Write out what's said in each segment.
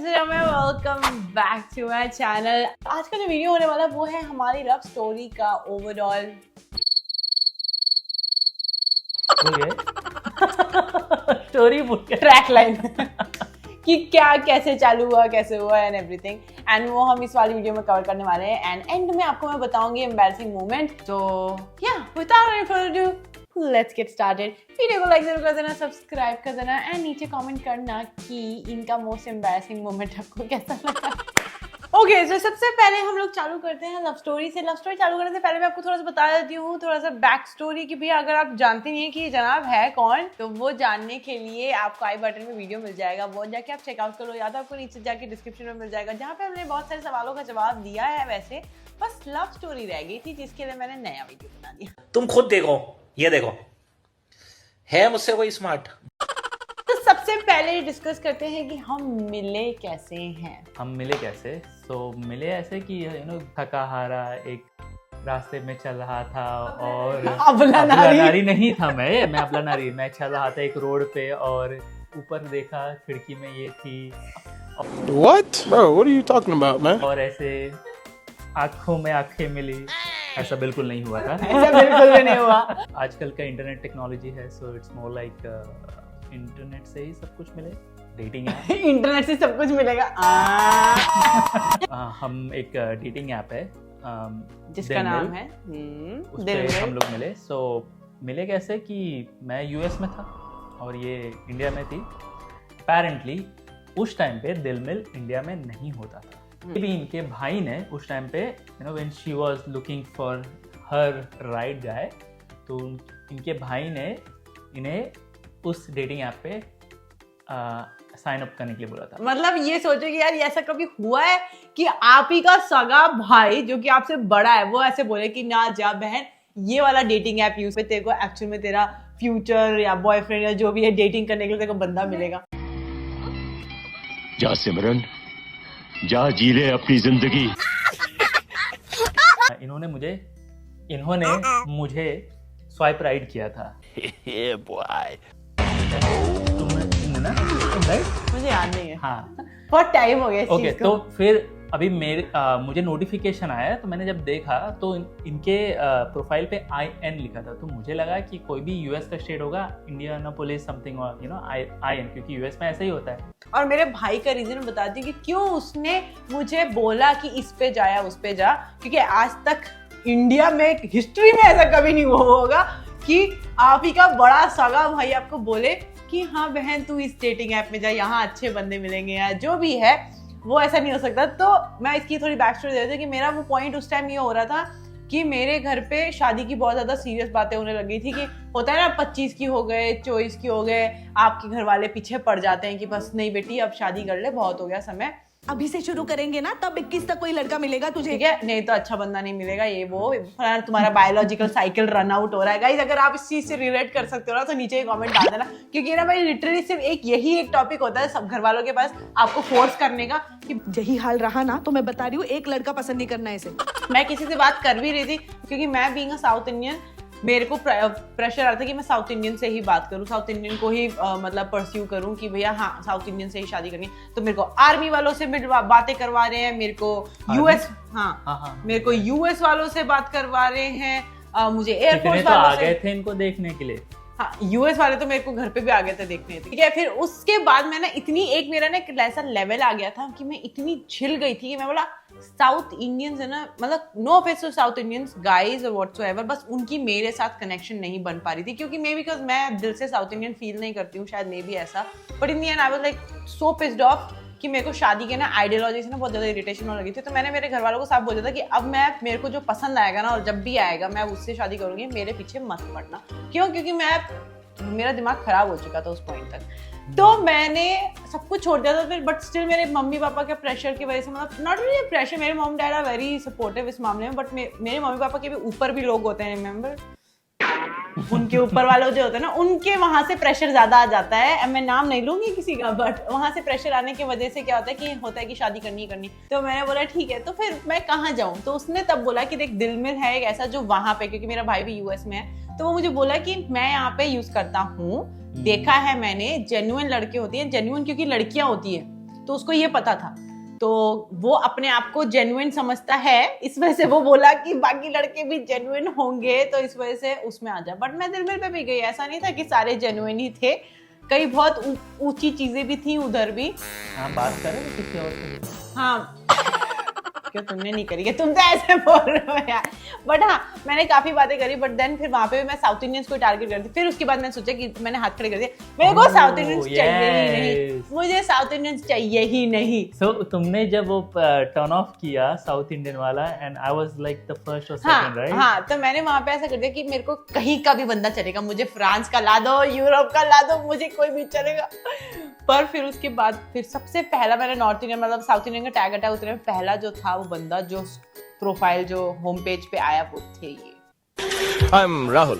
Welcome back to my channel. आज का जो वीडियो होने वाला वो है हमारी लव स्टोरी का ओवरऑल स्टोरी ट्रैक लाइन कि क्या कैसे चालू हुआ, कैसे हुआ एंड एवरीथिंग, एंड वो हम इस वाली वीडियो में कवर करने वाले हैं। एंड एंड में आपको मैं बताऊंगी एम्बैरसिंग मोमेंट। तो या without any further ado, let's get started. Video को लाइक जरूर कर देना, सब्सक्राइब कर देना एंड नीचे कमेंट करना कि इनका मोस्ट एम्बैरसिंग मोमेंट आपको कैसा लगा। ओके, तो सबसे पहले हम लोग चालू करते हैं लव स्टोरी से। लव स्टोरी चालू करने से पहले मैं आपको थोड़ा सा बता देती हूँ, थोड़ा सा बैक स्टोरी कि भैया अगर आप जानते नहीं है कि ये जनाब है कौन, तो वो जानने के लिए आपको आई बटन में वीडियो मिल जाएगा, वो जाके आप चेकआउट करो, या तो आपको नीचे जाके डिस्क्रिप्शन में मिल जाएगा, जहाँ पे हमने बहुत सारे सवालों का जवाब दिया है। वैसे बस लव स्टोरी रह गई थी जिसके लिए मैंने नया वीडियो बना दिया। तुम खुद देखो, ये देखो, है मुझसे कोई स्मार्ट। तो सबसे पहले डिस्कस करते हैं कि हम मिले कैसे हैं। हम मिले कैसे? मिले ऐसे कि थका हारा एक रास्ते में चल रहा था और अबला नारी नहीं था मैं अबला नारी, मैं चल रहा था एक रोड पे और ऊपर देखा खिड़की में ये थी। What? Bro, what are you talking about, man? और ऐसे आंखों में आंखें मिली, ऐसा बिल्कुल नहीं हुआ था। ऐसा बिल्कुल भी नहीं हुआ। आजकल का इंटरनेट टेक्नोलॉजी है, so it's more like internet से ही सब कुछ मिले, डेटिंग ऐप। इंटरनेट से सब कुछ मिलेगा। हम एक डेटिंग ऐप है जिसका नाम है उस पे हम लोग मिले। मिले कैसे कि मैं यूएस में था और ये इंडिया में थी। अपेरेंटली उस टाइम पे दिल मिल इंडिया में नहीं होता था। भी इनके भाई ने उस टाइम पे when she was looking for her right guy, तो इनके भाई ने इन्हें उस डेटिंग ऐप पे साइन अप करने के लिए बोला था। मतलब ये सोचो कि यार ऐसा कभी हुआ है कि आप ही का सगा भाई जो कि आपसे बड़ा है वो ऐसे बोले कि ना जा बहन, ये वाला डेटिंग ऐप यूज पे तेरे को एक्चुअल में तेरा फ्यूचर या बॉयफ्रेंड या जो भी है डेटिंग करने के लिए तेरे को बंदा मिलेगा। जा सिमरन, जा जी ले अपनी जिंदगी। इन्होंने मुझे स्वाइप राइट किया था। बॉय मुझे याद नहीं है, हाँ बहुत टाइम हो गया इस ओके। चीज को। तो फिर अभी मुझे नोटिफिकेशन आया, तो मैंने जब देखा तो इनके प्रोफाइल पे IN लिखा था, तो मुझे लगा कि कोई भी यूएस का स्टेट होगा, इंडियानापोलिस समथिंग, और IN, क्योंकि यूएस में ऐसा ही होता है। और मेरे भाई का रीजन बता दी कि क्यों उसने मुझे बोला कि इस पे जा या उस पे जा, क्योंकि आज तक इंडिया में हिस्ट्री में ऐसा कभी नहीं हुआ होगा कि आप ही का बड़ा सगा भाई आपको बोले कि हाँ बहन तू इस डेटिंग ऐप में जा, यहाँ अच्छे बंदे मिलेंगे या जो भी है, वो ऐसा नहीं हो सकता। तो मैं इसकी थोड़ी बैक स्टोरी दे देती कि मेरा वो पॉइंट उस टाइम ये हो रहा था कि मेरे घर पे शादी की बहुत ज्यादा सीरियस बातें होने लग गई थी कि होता है ना 25 की हो गए, 24 की हो गए, आपके घर वाले पीछे पड़ जाते हैं कि बस नहीं बेटी अब शादी कर ले, बहुत हो गया समय, अभी से शुरू करेंगे ना तब 21 तक कोई लड़का मिलेगा तुझे, ठीक है, नहीं तो अच्छा बंदा नहीं मिलेगा, ये वो तुम्हारा बायोलॉजिकल साइकिल रन आउट हो रहा है। गाइस अगर आप इस चीज से रिलेट कर सकते हो ना तो नीचे कमेंट डाल देना, क्योंकि ना भाई लिटरली सिर्फ यही एक टॉपिक होता है सब घर वालों के पास आपको फोर्स करने का कि यही हाल रहा ना तो मैं बता रही हूँ एक लड़का पसंद नहीं करना है इसे। मैं किसी से बात कर भी रही थी क्योंकि मैं बीइंग अ साउथ इंडियन मेरे को प्रेशर आता था कि मैं साउथ इंडियन से ही बात करूं, साउथ इंडियन को ही मतलब परस्यू करूं कि भैया हाँ साउथ इंडियन से ही शादी करनी। तो मेरे को आर्मी वालों से बातें करवा रहे हैं, मेरे को यूएस मेरे को यूएस वालों से बात करवा रहे हैं, मुझे एयरफोर्स वालों आ गए थे इनको देखने के लिए। हाँ, यूएस वाले तो मेरे को घर पे भी आ गए थे देखने, ठीक है। फिर उसके बाद मैं ना इतनी एक मेरा ना ऐसा लेवल आ गया था कि मैं इतनी छिल गई थी कि मैं बोला साउथ इंडियंस है ना, मतलब no offense to South Indians guys और व्हाटसोएवर, बस उनकी मेरे साथ कनेक्शन नहीं बन पा रही थी क्योंकि मे बिकॉज मैं दिल से साउथ इंडियन फील नहीं करती हूँ, शायद मे बी ऐसा। But in the and I was like so pissed off कि मेरे को शादी के ना आइडियोलॉजी से ना बहुत ज्यादा इरिटेशन होने लगी थी। तो मैंने मेरे घर वालों को साफ बोला था कि अब मेरे को जो पसंद आएगा ना और जब भी आएगा मैं उससे शादी करूंगी, मेरे पीछे मत पड़ना। क्यों? क्योंकि मेरा दिमाग खराब हो चुका था उस पॉइंट तक। तो मैंने सब कुछ छोड़ दिया था फिर, बट स्टिल मेरे मम्मी पापा के प्रेशर की वजह से, मतलब नॉट रियली प्रेशर, मेरे mom dad are very supportive इस मामले में, बट मेरे मम्मी पापा के भी ऊपर भी लोग होते हैं, रिमेंबर उनके ऊपर वाले जो होते हैं ना, उनके वहां से प्रेशर ज्यादा आ जाता है। मैं नाम नहीं लूंगी किसी का, बट वहां से प्रेशर आने की वजह से क्या होता है कि शादी करनी करनी। तो मैंने बोला ठीक है, तो फिर मैं कहाँ जाऊँ? तो उसने तब बोला कि देख दिल मिल है एक ऐसा जो वहां पे, क्योंकि मेरा भाई भी यूएस में है, तो वो मुझे बोला कि मैं यहाँ पे यूज करता हूँ, देखा है मैंने, जेन्युइन लड़के होती है, जेन्युइन क्योंकि लड़कियां होती है, तो उसको ये पता था, तो वो अपने आप को जेन्युइन समझता है, इस वजह से वो बोला कि बाकी लड़के भी जेन्युइन होंगे तो इस वजह से उसमें आ जा। बट मैं दिलमिल पे भी गई, ऐसा नहीं था कि सारे जेन्युइन ही थे, कई बहुत ऊंची चीजें भी थी उधर भी। हाँ, बात करें किसी और से। हाँ क्यों तुमने नहीं करी है, तुम तो ऐसे बोल रहे हो यार। बट हाँ, मैंने काफी बातें करी, बट देन फिर वहां पे भी मैं साउथ इंडियंस को टारगेट करती। फिर उसके बाद मैंने सोचा कि मैंने हाथ खड़े कर दिया, मेरे को साउथ इंडियंस चाहिए ही नहीं, मुझे साउथ इंडियंस चाहिए ही नहीं। So तुमने जब वो टर्न ऑफ किया साउथ इंडियन वाला, and I was like the first और सेकंड, राइट? हाँ, तो मैंने वहां पे ऐसा कर दिया कि मेरे को कहीं का भी बंदा चलेगा, मुझे फ्रांस का ला दो, यूरोप का ला दो, मुझे कोई भी चलेगा। पर फिर उसके बाद फिर सबसे पहला मैंने नॉर्थ इंडियन मतलब साउथ इंडियन का टैग हटाया, उतने में पहला जो था वो बंदा जो प्रोफाइल जो होम पेज पे आया वो थे ये। I'm Rahul.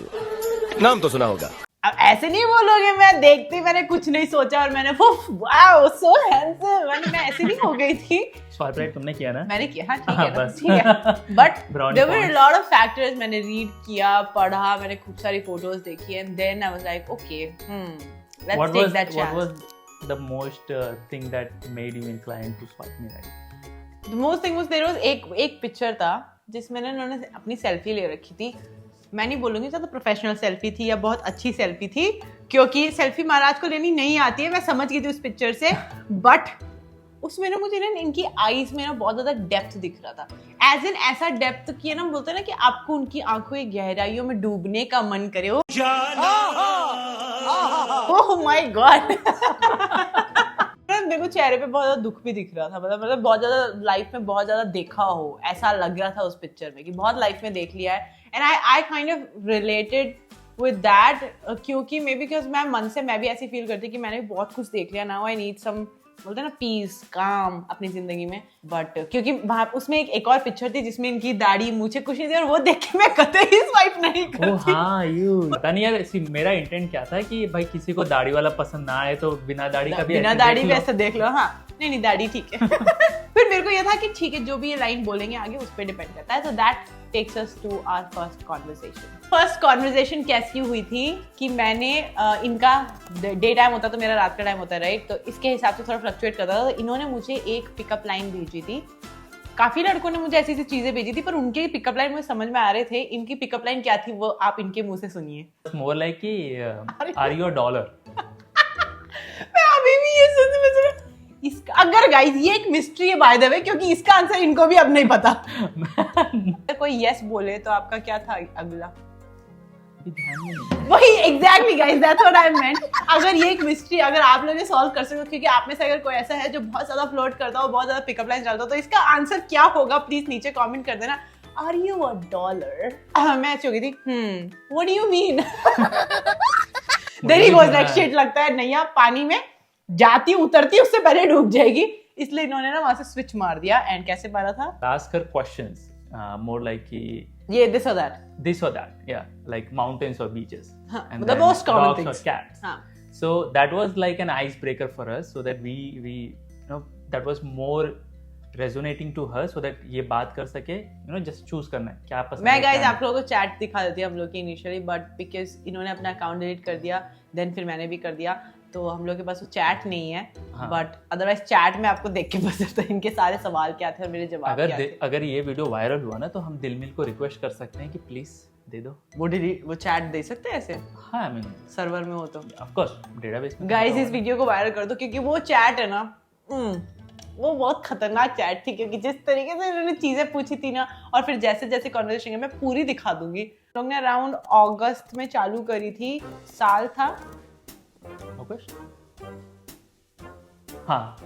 नाम तो सुना होगा। अब ऐसे नहीं बोलोगे, मैं देखती मैंने कुछ नहीं सोचा और मैंने वाओ सो हैंडसम, मैं ऐसे नहीं हो गई थी। स्वाइप राइट तुमने किया ना? मैंने किया, हाँ ठीक हाँ, है ना, बस। ठीक है। But Brownie there were points. Lot of factors, मैंने रीड किया, पढ़ा, मैंने खूब सारी फोटोज देखी and then I was like okay let's take that what chance. was the most thing that made you inclined to swipe me right? The most thing was there was एक picture था जिसमें ना उन्होंने अपनी selfie ले रखी थी। मैं नहीं बोलूंगी ज्यादा प्रोफेशनल सेल्फी थी या बहुत अच्छी सेल्फी थी, क्योंकि सेल्फी महाराज को लेनी नहीं आती है, मैं समझ गई थी उस पिक्चर से। बट उसमें ना मुझे ना इनकी आईज में ना बहुत ज्यादा डेप्थ दिख रहा था, एज इन ऐसा डेप्थ कि ना बोलते हैं ना कि आपको उनकी आंखों की गहराइयों में डूबने का मन करे। ओह माय गॉड मेरे को चेहरे पे बहुत ज्यादा दुख भी दिख रहा था, मतलब बहुत ज्यादा लाइफ में बहुत ज्यादा देखा हो ऐसा लग रहा था उस पिक्चर में कि बहुत लाइफ में देख लिया है। And I kind of related with that, क्योंकि मे बी बिकॉज मैं मन से मैं भी ऐसी फील करती कि मैंने भी बहुत कुछ देख लिया, नाउ आई नीड सम बोलते हैं ना पीस काम अपनी जिंदगी में। बट क्योंकि वहां उसमें एक और पिक्चर थी जिसमें इनकी दाढ़ी मुझे कुछ नहीं थी और वो देख के मैं कतई स्वाइप नहीं करती। ओह हाँ, यू पता नहीं यार, मेरा इंटेंट क्या था कि भाई किसी को दाढ़ी वाला पसंद ना आए तो बिना दाढ़ी का भी बिना दाढ़ी भी ऐसा देख लो। हाँ नहीं दाढ़ी ठीक है। फिर मेरे को ये था कि ठीक है जो भी ये लाइन बोलेंगे आगे उस पर डिपेंड करता है। So that takes us to our first conversation. First conversation कैसी हुई थी कि मैंने इनका डे टाइम होता तो मेरा रात का टाइम होता है, राइट? तो इसके हिसाब से थोड़ा फ्लक्चुएट करता था। तो इन्होंने मुझे एक पिकअप लाइन भेजी थी, काफी लड़कों ने मुझे ऐसी ऐसी चीजें भेजी थी, पर उनके पिकअप लाइन मुझे समझ में आ रहे थे। इनकी पिकअप लाइन क्या थी वो आप इनके मुंह से सुनिए। मोर लाइक कि आर यू अ डॉलर? मैं अभी भी ये सुन इसका, अगर गाइस ये एक मिस्ट्री है बाय द वे, क्योंकि इसका आंसर इनको भी अब नहीं पता। कोई यस बोले तो आपका क्या था अगला? वही exactly guys, that's what I meant. अगर ये एक मिस्ट्री अगर आप लोग सॉल्व कर सको, क्योंकि आप में से अगर कोई ऐसा है जो बहुत ज्यादा फ्लोट करता हो, बहुत ज्यादा पिकअप लाइन डालता हो, तो इसका आंसर क्या होगा प्लीज नीचे कमेंट कर देना। Are you a dollar? मैं अच्छी हो गई थी। What do you mean? There he was like shit, लगता है नैया पानी में जाती उतरती उससे पहले डूब जाएगी, इसलिए इन्होंने ना वहां से स्विच मार दिया। एंड कैसे मारा था? Ask her questions, more like कि ये this or that, yeah, like mountains or beaches, हाँ, and the then most common dogs things. or cats. हाँ. So that was like an icebreaker for us, so that we that was more resonating to her, so that ये बात कर सके, just choose करना है क्या पसंद है। मैं गाइस आप लोगों को चैट दिखा देती हूँ हम लोग की इनिशियली, बट बिकॉज इन्होंने अपना अकाउंट डिलीट कर दिया, देन फिर मैंने भी कर दिया, तो हम लोग के पास वो चैट नहीं है। बट अदरवाइज चैट में आपको देख के पता चलता है इनके सारे सवाल क्या थे और मेरे जवाब क्या थे। अगर ये वीडियो वायरल हुआ ना तो हम दिलमिल को रिक्वेस्ट कर सकते हैं कि प्लीज दे दो वो चैट दे सकते हैं ऐसे? हाँ, I mean, सर्वर में हो तो of course डेटाबेस में। गाइस इस वीडियो को वायरल कर दो, क्योंकि वो चैट है ना वो बहुत खतरनाक चैट थी, क्योंकि जिस तरीके से इन्होंने चीजें पूछी थी ना, और फिर जैसे जैसे कॉन्वर्सेशन है मैं पूरी दिखा दूंगी। लोग ने अराउंड अगस्त में चालू करी थी, साल था हाँ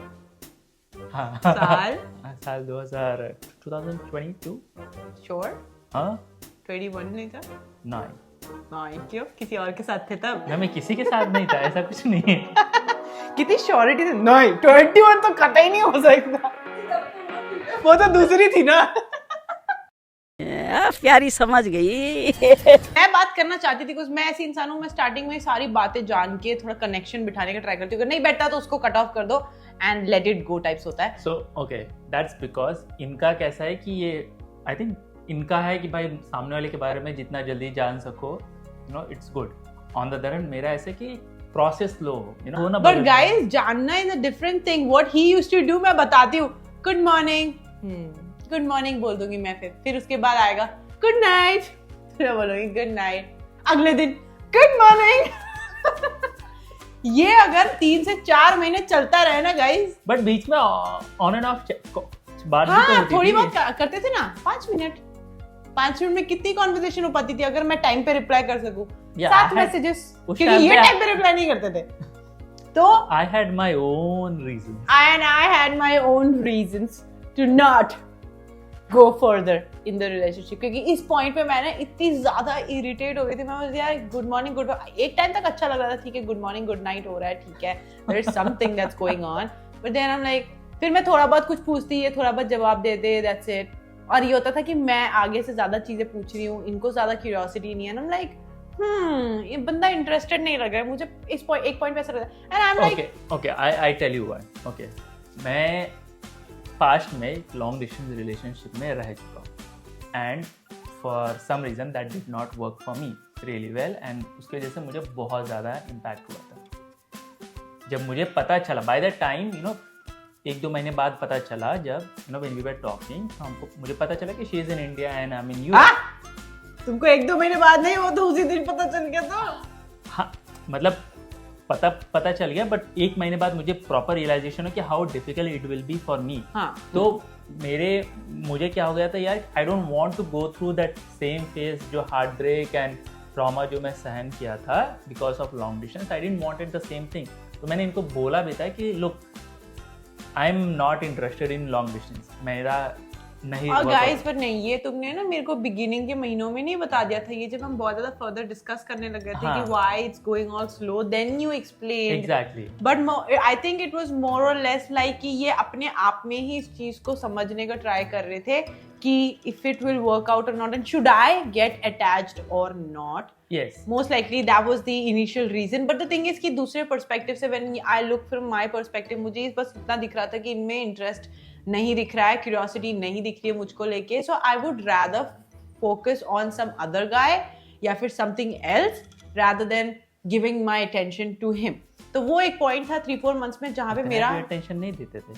साल 2022 श्योर? हाँ 21 नहीं था? नहीं क्यों, किसी और के साथ थे तब? मैं किसी के साथ नहीं था, ऐसा कुछ नहीं है। कितनी श्योरिटी थी? नहीं 21 तो कतई नहीं हो सकता, वो तो दूसरी थी ना। प्यारी समझ गई। मैं बात करना चाहती थी कुछ, मैं ऐसी इंसान हूँ, मैं स्टार्टिंग में सारी बातें जान के थोड़ा कनेक्शन बिठाने का ट्राई करती हूँ, नहीं बैठता तो उसको कट ऑफ कर दो and let it go types होता है। सो ओके, दैट्स बिकॉज इनका कैसा है कि ये आई थिंक इनका है कि भाई सामने वाले के बारे में जितना जल्दी जान सको, it's good. On the other hand मेरा ऐसे कि प्रोसेस स्लो हो, यू नो ना। बट गाइस जानना is a different thing. What he used to do मैं बताती हूँ. गुड मॉर्निंग, गुड मॉर्निंग बोल दूंगी मैं. फिर उसके बाद आएगा गुड नाइट, फिर बोलूंगी गुड नाइट. अगले दिन गुड मॉर्निंग. ये अगर 3 से 4 महीने चलता रहे ना गाइस. बट बीच में ऑन एंड ऑफ बात भी तो हाँ होती थोड़ी थी। बहुत करते थे ना. 5 मिनट में कितनी कॉन्वर्सेशन हो पाती थी अगर मैं टाइम पे रिप्लाई कर सकूं. Yeah, 7 I had- मैसेजेस, उस क्योंकि time ये पे टाइम पे रिप्लाई नहीं करते थे. तो I had my own reasons. and I had my own reasons to not go further in the relationship. क्योंकि इस पॉइंट पे मैंने इतनी ज्यादा इरिटेट हो गई थी. मैं बोलती यार गुड मॉर्निंग गुड, एक टाइम तक अच्छा लग रहा था. ठीक है गुड मॉर्निंग गुड नाइट हो रहा है, ठीक है, there is something that's going on. But then I am like, फिर मैं थोड़ा बहुत कुछ पूछती है, थोड़ा बहुत जवाब दे दे, दैट्स इट. और ये होता था कि मैं आगे से ज्यादा चीजें पूछ रही हूँ, इनको ज्यादा क्यूरियोसिटी नहीं है. आई एम लाइक ये बंदा इंटरेस्टेड नहीं लग रहा है मुझे. इस एक पॉइंट पे ऐसा लगता है. And I am like Okay, I tell you why. Okay, मैं पास्ट में एक लॉन्ग डिस्टेंस रिलेशनशिप में रह चुका हूँ and for some reason that did not work for me really well and उसकी वजह से मुझे बहुत ज़्यादा इम्पैक्ट हुआ था. जब मुझे पता चला by the time, you know, 1-2 महीने बाद पता चला, जब you know when we were talking, हमको मुझे पता चला कि she is in India and I am in US. तुमको 1-2 महीने बाद नहीं, वो तो उसी दिन पता चल गया था. हाँ, मतलब पता चल गया, बट 1 महीने बाद मुझे प्रॉपर रियलाइजेशन हो कि how difficult it will be for me. हाँ. तो मुझे क्या हो गया था यार, I don't want to go through that same phase, जो हार्ट ब्रेक एंड ट्रॉमा जो मैं सहन किया था because of long distance. I didn't wanted the same thing. तो मैंने इनको बोला भी था कि look, I am not interested in long distance, मेरा नहीं. और गाइस पर नहीं, ये तुमने ना मेरे को बिगिनिंग के महीनों में नहीं बता दिया था. ये जब हम बहुत ज्यादा फर्दर डिस्कस करने लगे थे हाँ. कि why it's going all slow, then you explained. Exactly. But I think it was more or less like कि ये अपने आप में ही इस चीज को समझने का ट्राई कर रहे थे कि if it will work out or not and should I get attached or not. Yes. Most likely that was the initial reason. But the thing is कि दूसरे perspective से when I look from my perspective, मुझे बस इतना दिख रहा था कि इनमें interest नहीं दिख रहा है, curiosity नहीं दिख रही है मुझको लेके. So I would rather focus on some other guy या फिर something else rather than giving my attention to him. तो वो एक point था 3-4 months में जहाँ पे मेरा टेंशन नहीं देते थे.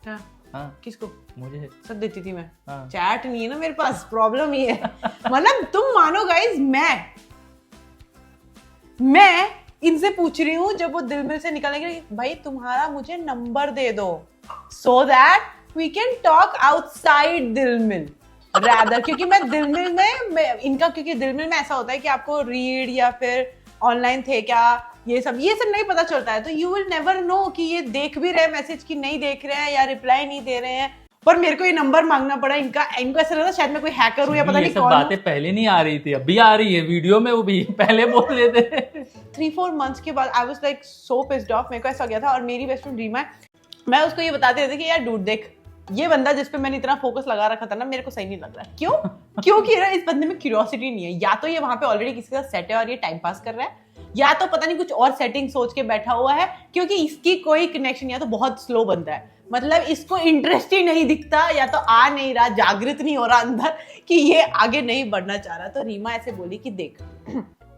क्या? हाँ, किसको? मुझे. सब देती थी मैं. हाँ. चैट नहीं है ना मेरे पास, प्रॉब्लम ही है. मतलब तुम मानो गाइस, मैं इनसे पूछ रही हूँ जब वो दिल मिल से निकलेंगे, भाई तुम्हारा मुझे नंबर दे दो so that we can talk outside Dil Mil rather. क्योंकि मैं दिल मिल में इनका, क्योंकि दिल मिल में ऐसा होता है कि आपको रीड या फिर ऑनलाइन थे क्या, ये सब नहीं पता चलता है. तो यू विल नेवर नो कि ये देख भी रहे मैसेज की नहीं देख रहे हैं या रिप्लाई नहीं दे रहे हैं. पर मेरे को ये नंबर मांगना पड़ा इनका. इनको ऐसा लगा शायद मैं कोई हैकर हूँ या पता नहीं सब कौन. बातें पहले नहीं आ रही थी, अभी आ रही है वीडियो में, वो भी पहले बोल रहे थे. 3-4 months के बाद आई was like so pissed off. मेरे को ऐसा हो गया था. और मेरी बेस्ट फ्रेंड रीमा है, मैं उसको ये बताती रहती कि यार डूड देख, ये बंदा जिस पे मैंने इतना फोकस लगा रखा था ना, मेरे को सही नहीं लग रहा. क्योंकि इस बंदे में क्यूरियोसिटी नहीं है. या तो ये वहां पे ऑलरेडी किसी का सेट है और ये टाइम पास कर रहा है, या तो पता नहीं कुछ और सेटिंग सोच के बैठा हुआ है. क्योंकि इसकी कोई कनेक्शन, या तो बहुत स्लो बंदा है, मतलब इसको इंटरेस्ट ही नहीं दिखता, या तो आ नहीं रहा, जागृत नहीं हो रहा अंदर कि ये आगे नहीं बढ़ना चाह रहा. तो रीमा ऐसे बोली कि देख,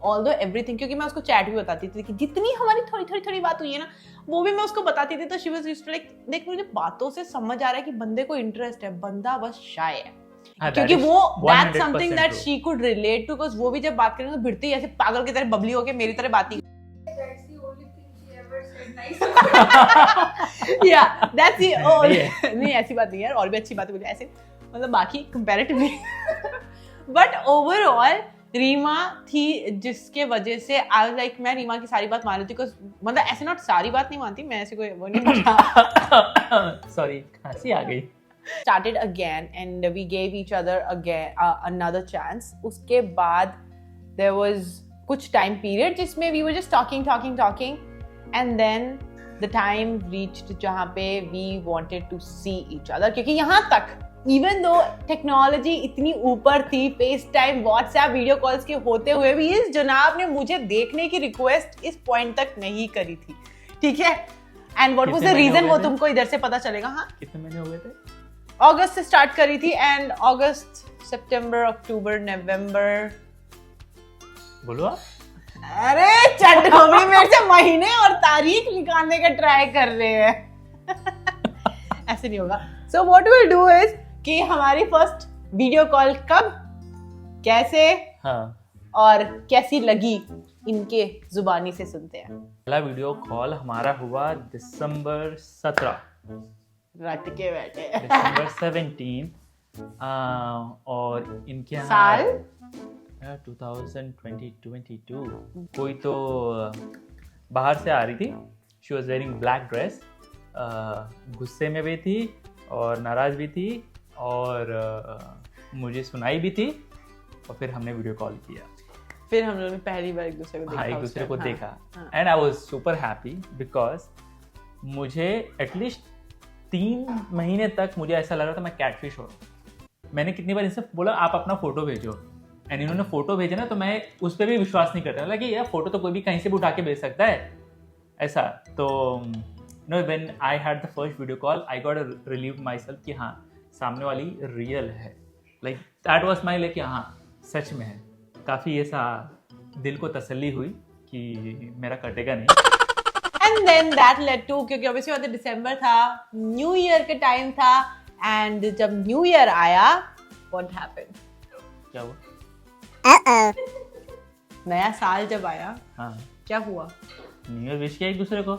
ऑल्दो एवरीथिंग, क्योंकि मैं उसको चैट भी बताती थी कि जितनी हमारी थोड़ी बात हुई है ना, वो भी मैं उसको बताती थी. तो she was used to like, देख मुझे बातों से समझ आ रहा है कि बंदे को इंटरेस्ट है, बंदा बस शाय है. हाँ, क्योंकि वो that's something that true. She could relate to. Because वो भी जब बात करें तो भिड़ती ही ऐसे पागल की तरह बबली होके मेरी तरह बात ही. Yeah, that's the नहीं ऐसी बात नहीं है, और भी अच्छी बातें बोली ऐसे, मतलब बाकी कंपैरेटिवली. बट ओवरऑल रीमा थी जिसके वजह से आई लाइक, मैं रीमा की सारी बात मान लेती. मतलब ऐसे नॉट सारी बात नहीं मानती मैं, ऐसे कोई वो नहीं. सॉरी, खांसी आ गई. Started again and we gave each other again another chance. उसके बाद there was कुछ time period जिसमें we were just talking and then the time reached जहाँ पे we wanted to see each other. क्योंकि यहाँ तक even though technology इतनी ऊपर थी, FaceTime, WhatsApp, वीडियो कॉल्स के होते हुए भी इस जनाब ने मुझे देखने की रिक्वेस्ट इस पॉइंट तक नहीं करी थी. ठीक है. And what was the reason, वो तुमको इधर से पता चलेगा. हाँ, कितने महीने हो गए थे? अगस्त से स्टार्ट करी थी एंड अगस्त, सितंबर, अक्टूबर, नवंबर. बोलो आप. अरे चट खोपड़ी मेरे से महीने और तारीख निकालने का ट्राई कर रहे हैं। ऐसे नहीं होगा। So what will do is कि हमारी फर्स्ट वीडियो कॉल कब, कैसे हाँ, और कैसी लगी इनके जुबानी से सुनते हैं। पहला वीडियो कॉल हमारा हुआ दिसंबर 17, रट के बैठे। दिसंबर 17 और इनके यहाँ साल 2022 कोई तो बाहर से आ रही थी। She was wearing black dress, गुस्से में भी थी और नाराज भी थी और मुझे सुनाई भी थी और फिर हमने वीडियो कॉल किया। फिर हम लोगों ने पहली बार एक दूसरे को देखा। हाँ, एक दूसरे को हाँ, देखा हाँ। And I was super happy because मुझे एटलीस्ट 3 महीने तक मुझे ऐसा लग रहा था मैं कैटफिश हो रहा हूँ। मैंने कितनी बार इनसे बोला आप अपना फोटो भेजो एंड इन्होंने फोटो भेजा ना, तो मैं उस पर भी विश्वास नहीं करता, लगा कि यार फोटो तो कोई भी कहीं से भी उठा के भेज सकता है ऐसा। तो no, when I had the first video call I got relieve my self कि हाँ सामने वाली रियल है। Like that was my, like हाँ सच में है। काफ़ी ऐसा दिल को तसल्ली हुई कि मेरा कटेगा नहीं। And then that led to, क्योंकि ऑब्वियसली बात है दिसंबर था, न्यू ईयर का टाइम था, एंड जब न्यू ईयर आया व्हाट हैपेंड? क्या हुआ? नया साल जब आया हाँ, क्या हुआ? न्यू ईयर विश किया एक दूसरे को।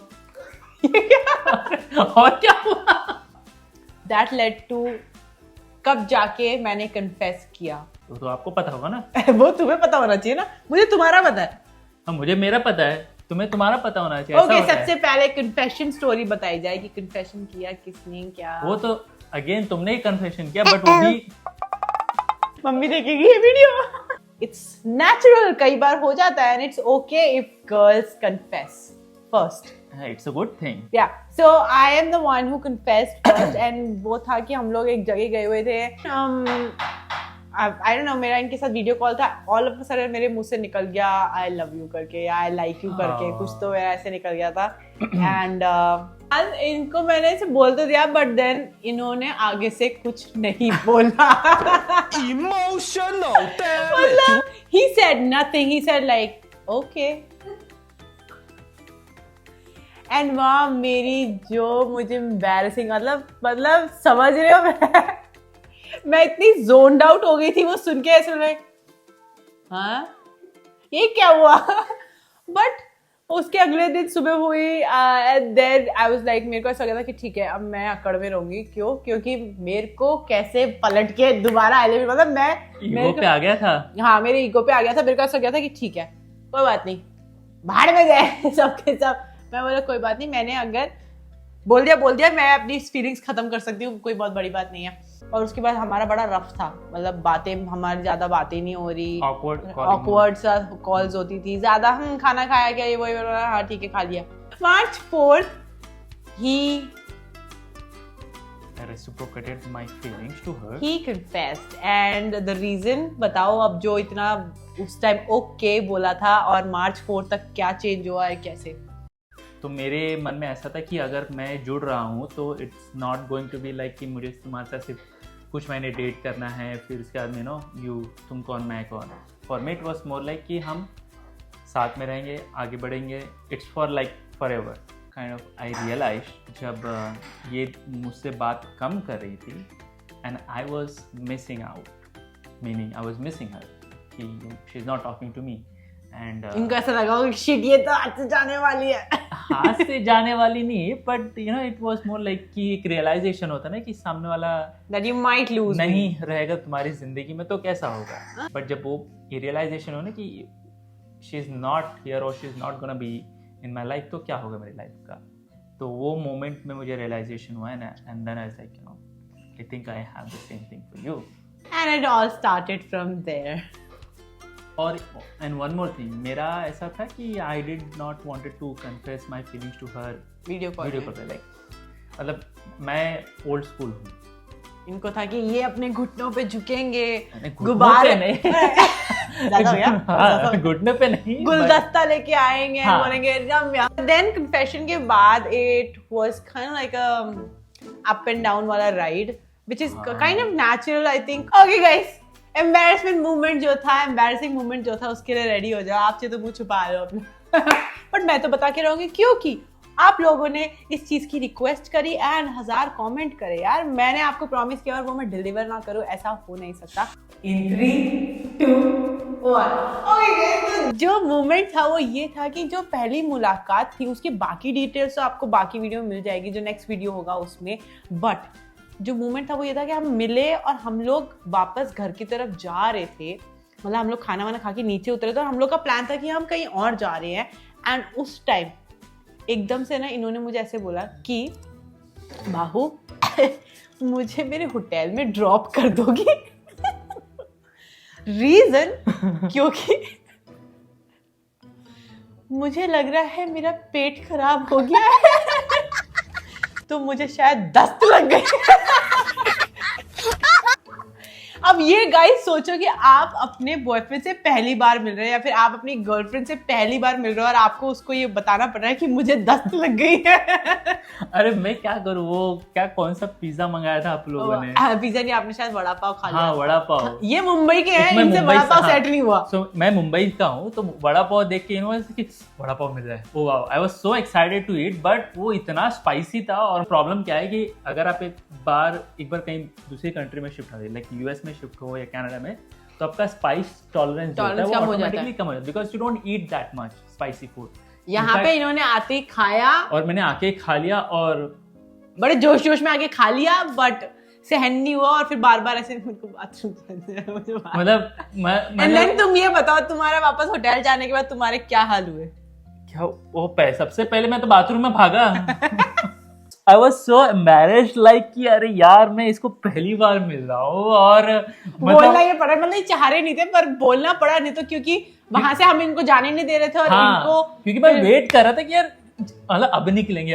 और क्या हुआ? दैट लेड टू कब जाके मैंने कन्फेस किया। तो आपको पता होगा ना। वो तुम्हें पता होना चाहिए ना, मुझे तुम्हारा पता है। हाँ, मुझे मेरा पता है, तुम्हें तुम्हारा पता होना चाहिए। ओके, ऐसा होता है। सबसे पहले कन्फेशन स्टोरी बताई जाए कि कन्फेशन किया किसने, क्या। वो तो अगेन तुमने ही कन्फेशन किया, बट वो भी मम्मी देखेगी ये वीडियो। इट्स नेचुरल, कई बार हो जाता है, and it's okay if girls confess first. It's a good thing. Yeah so I am the one who confessed first, and वो था कि हम लोग एक जगह गए हुए थे। आई डोंट नो, मेरा इनके साथ वीडियो कॉल था, ऑल ऑफ अ सडन मेरे मुंह से निकल गया आई लव यू करके या आई लाइक यू करके, कुछ तो मेरा ऐसे निकल गया था। एंड इनको मैंने ऐसे बोल तो दिया, बट देन इन्होंने आगे से कुछ नहीं बोला। Emotional damage. मतलब he said nothing, he said like okay. And वहाँ मेरी जो मुझे एम्बैरेसिंग, मतलब समझ रहे हो, मैं इतनी जोन्ड आउट हो गई थी वो सुन के, ऐसे लाइक हाँ ये क्या हुआ। बट उसके अगले दिन सुबह हुई and then I was like, मेरे को ऐसा लगा था कि ठीक है अब मैं अकड़ में रहूंगी। क्यों? क्योंकि मेरे को कैसे पलट के दोबारा आई लव यू, मतलब मैं ईगो पे आ गया था। हाँ, मेरे ईगो पे आ गया था। मेरे को ऐसा गया था कि ठीक है कोई बात नहीं, भाड़ में गए सबके सब। मैं बोला कोई बात नहीं, मैंने अगर बोल दिया, मैं अपनी फीलिंग्स खत्म कर सकती हूँ, कोई बहुत बड़ी बात नहीं है। और उसके बाद हमारा बड़ा रफ था, मतलब बातें हमारी ज्यादा बातें नहीं हो रही, ऑकवर्ड सा कॉल्स होती थी ज्यादा। हम खाना खाया क्या, ये वही, हाँ ठीक है खा लिया। March 4th he reciprocated my feelings to her. he confessed, and the reason बताओ अब, जो इतना उस टाइम ओके बोला था और March 4 तक क्या चेंज हुआ है, कैसे? तो मेरे मन में ऐसा था कि अगर मैं जुड़ रहा हूँ तो it's not going to be like कि मुझे तुम्हारे साथ सिर्फ कुछ महीने डेट करना है, फिर उसके बाद में नो तुम कौन मैं कौन। For me it was more like कि हम साथ में रहेंगे, आगे बढ़ेंगे, it's for like forever kind of. I realise जब ये मुझसे बात कम कर रही थी and I was missing out, meaning I was missing her, कि she is not talking to me. And इनको ऐसा लगा शिट ये तो हाथ से जाने वाली है। हाथ से जाने वाली नहीं, but you know it was more like कि एक रियलाइजेशन होता ना कि सामने वाला that you might lose नहीं रहेगा तुम्हारी जिंदगी में तो कैसा होगा। बट जब वो ये रियलाइजेशन हो ना कि शी इज नॉट हियर और she is not gonna be in my life, तो क्या होगा मेरी लाइफ का। तो वो मोमेंट में मुझे रियलाइजेशन हुआ है ना, and then I was like you know I think I have the same thing for you, and it all started from there. और एंड वन मोर थिंग, मेरा ऐसा था कि I did not wanted to confess my feelings to her video call पे। Like मतलब मैं old school हूँ। इनको था कि ये अपने घुटनों पे झुकेंगे, घुटनों गुब्बारे पे नहीं। ज़्यादा हो गया? हाँ, घुटने पे नहीं, गुलदस्ता लेके आएंगे, हाँ। बोलेंगे रम्या। देन कन्फेशन के बाद it was kind like up and down वाला ride, which is kind of natural I think. Okay guys, embarrassment movement जो था, एम्बैरेसिंग मूवमेंट जो था, उसके लिए रेडी हो जाओ। आप तो मुंह छुपा रहे हो अपने बट मैं तो बता के रहूंगी, क्योंकि आप लोगों ने इस चीज की रिक्वेस्ट करी एंड 1000 कमेंट करे। यार मैंने आपको प्रॉमिस किया और वो मैं डिलीवर ना करूं, ऐसा हो नहीं सकता। इन 3, 2, 1 ओके। जो मोमेंट था वो ये था कि जो पहली मुलाकात थी उसकी बाकी डिटेल्स तो आपको बाकी वीडियो में मिल जाएगी, जो नेक्स्ट वीडियो होगा उसमें। बट जो मोमेंट था वो ये था कि हम मिले और हम लोग वापस घर की तरफ जा रहे थे। मतलब हम लोग खाना वाना खा के नीचे उतरे थे और हम लोग का प्लान था कि हम कहीं और जा रहे हैं। एंड उस टाइम एकदम से ना इन्होंने मुझे ऐसे बोला कि बाहू मुझे मेरे होटल में ड्रॉप कर दोगी? रीजन क्योंकि मुझे लग रहा है मेरा पेट खराब हो गया है तो मुझे शायद दस्त लग गई। अब ये गाइस सोचो कि आप अपने बॉयफ्रेंड से पहली बार मिल रहे हैं या फिर आप अपनी गर्लफ्रेंड से पहली बार मिल रहे हो और आपको उसको ये बताना पड़ रहा है कि मुझे दस्त लग गई है। अरे मैं क्या करूँ, वो क्या कौन सा पिज्जा मंगाया था आप लोगों ने? पिज्जा नहीं, आपने शायद वड़ा पाव खा लिया। हाँ वड़ा पाव। ये मुंबई के हैं, मैं इनसे मुंबई वड़ा पाव हाँ। सेट नहीं हुआ। So, मैं मुंबई का हूँ तो वड़ा पाव देख के इन्होंने वड़ा पाव मिल रहा है, oh wow, I was so excited to eat, but वो इतना स्पाइसी था। और प्रॉब्लम क्या है कि अगर आप एक बार कहीं दूसरी कंट्री में शिफ्ट हो गए, लाइक यूएस में शिफ्ट हो या कनाडा में, तो आपका स्पाइस टॉलरेंस जो होता है वो ऑटोमेटिकली कम हो जाता है, because you don't eat that much spicy food. यहाँ पे इन्होंने आते ही खाया और मैंने आके खा लिया और बड़े जोश जोश में आके खा लिया, बट सहन नहीं हुआ और फिर बार बार ऐसे मुझको बाथरूम मतलब तुम ये बताओ, तुम्हारा वापस होटल जाने के बाद तुम्हारे क्या हाल हुए? क्या वो सबसे पहले मैं तो बाथरूम में भागा। I was so embarrassed, like कि अरे यार मैं इसको पहली बार मिल रहा हूँ और बोलना ये पड़ा, मतलब ये चाह रहे नहीं थे पर बोलना पड़ा, नहीं तो क्योंकि वहां से हम इनको जाने नहीं दे रहे थे और इनको क्योंकि मैं वेट कर रहा था कि यार मतलब अब निकलेंगे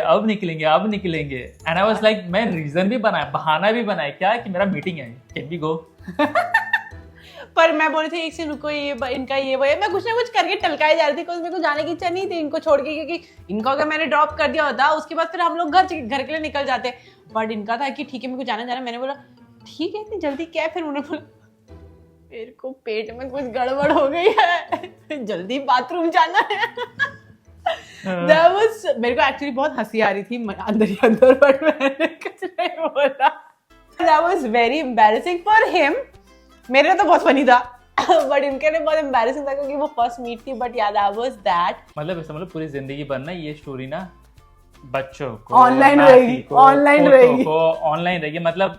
एंड आई वाज लाइक, मैं रीजन भी बनाया, बहाना भी बनाया क्या कि मेरा मीटिंग है, कैन वी गो। पर मैं बोली थी एक से रुको, ये इनका ये वो है, मैं कुछ ना कुछ करके टलकाई जा रही थी, क्योंकि मेरे को जाने की इच्छा नहीं थी इनको छोड़ के, क्योंकि इनको अगर मैंने ड्रॉप कर दिया होता उसके बाद फिर हम लोग घर के लिए निकल जाते। बट इनका था कि ठीक है मेरे को जाना, मैंने बोला ठीक है इतनी जल्दी क्या है? फिर उन्होंने बोला मेरे को पेट में कुछ गड़बड़ हो गई है, जल्दी बाथरूम जाना है। मेरे को एक्चुअली बहुत हंसी आ रही थी अंदर ही अंदर, बट मैंने कुछ नहीं बोला। That was very embarrassing for him. मेरे लिए तो बहुत फनी था बट इनके लिए बहुत एम्बैरेसिंग था क्योंकि वो फर्स्ट मीट थी। बट याद आई वाज दैट, मतलब पूरी जिंदगी भर ना ये स्टोरी ना बच्चों को ऑनलाइन रहेगी, मतलब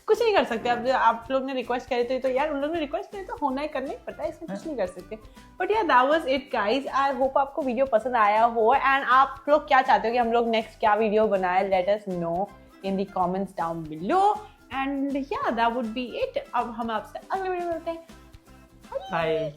कुछ नहीं कर सकते। अब आप लोग ने रिक्वेस्ट करे थे तो यार उन लोगों ने रिक्वेस्ट करे तो होना ही करना ही पड़ता है, इसमें कुछ नहीं कर सकते। बट यार that was it guys, I hope आपको वीडियो पसंद आया हो एंड आप लोग क्या चाहते हो कि हम लोग नेक्स्ट क्या वीडियो बनाए, let us know in the comments down below and yeah that would be it। अब हम आपसे अगले वीडियो में मिलते हैं। बाय।